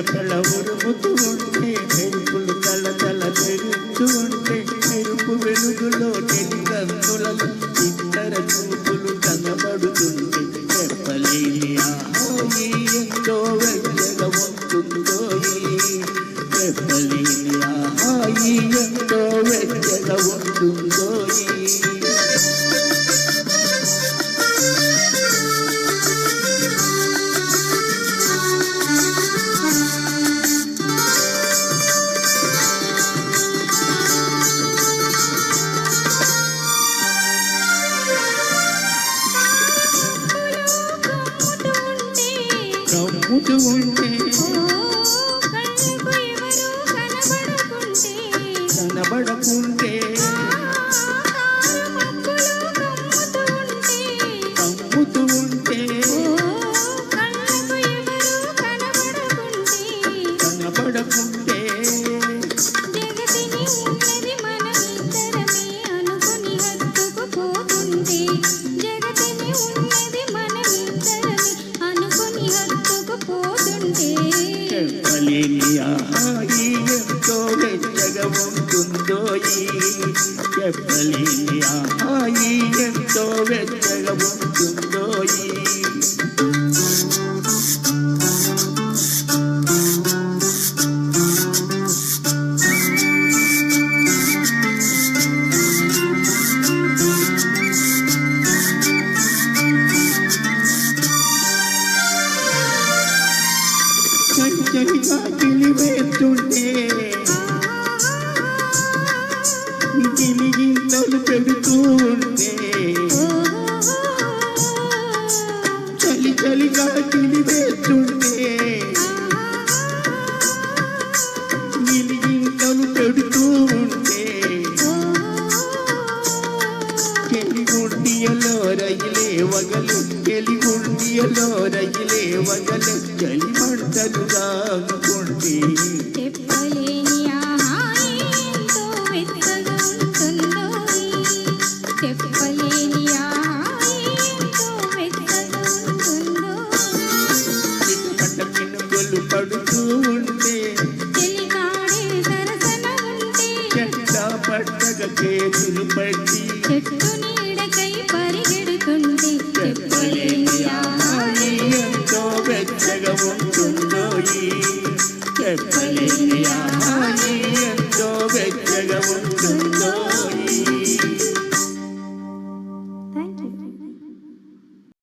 తళ ఉరుముతూ ఉంటే మెరుపులు తల తల మెరుస్తూ ఉంటే మెరుపు వెలుగులో చెలిగంతులలో ఇద్దర చూపులు కనబడుతుంటే చెప్పలేని ఆహాయి ఎంతో వెచ్చగా ఉంటుందో చెప్పలేని ఆహాయి ఎంతో వెచ్చగా ఉంటుందో కమ్ముతూ ఉంటే కనబడకుంటే కమ్ముతూ ఉంటే కనబడకుంటే చెప్పలేని ఆహాయి ఎంతో వెచ్చగా ఉంటుందో చెప్పలేని ఆహాయి ఎంతో వెచ్చగా ఉంటుందో చలిగా గిలివేస్తుంటే గిలిగింతలు పెడుతూ ఉంటే చలిగా గిలివేస్తుంటే గిలిగింతలు పెడుతూ ఉంటే కెలిగుండియలో రైలే వగలు కెలిగుండియలో రైలే వగలు చలి మంటలుగా అనుకుంటే చెప్పలేని ఆహాయి ఎంతో వెచ్చగా ఉంటుందో చెప్పలేని ఆహాయి ఎంతో వెచ్చగా ఉంటుందో చిన్నపట్ట మినుగులు పడుతూ ఉంటే చెలికాడే సరసన ఉంటే చెట్ట పట్టగా చేతులు పట్టి చెట్టు నీడకై పరిగెడుతుంటే చెప్పలేని ఆహాయి ఎంతో వెచ్చగా ఉంటుందో చెప్పలేని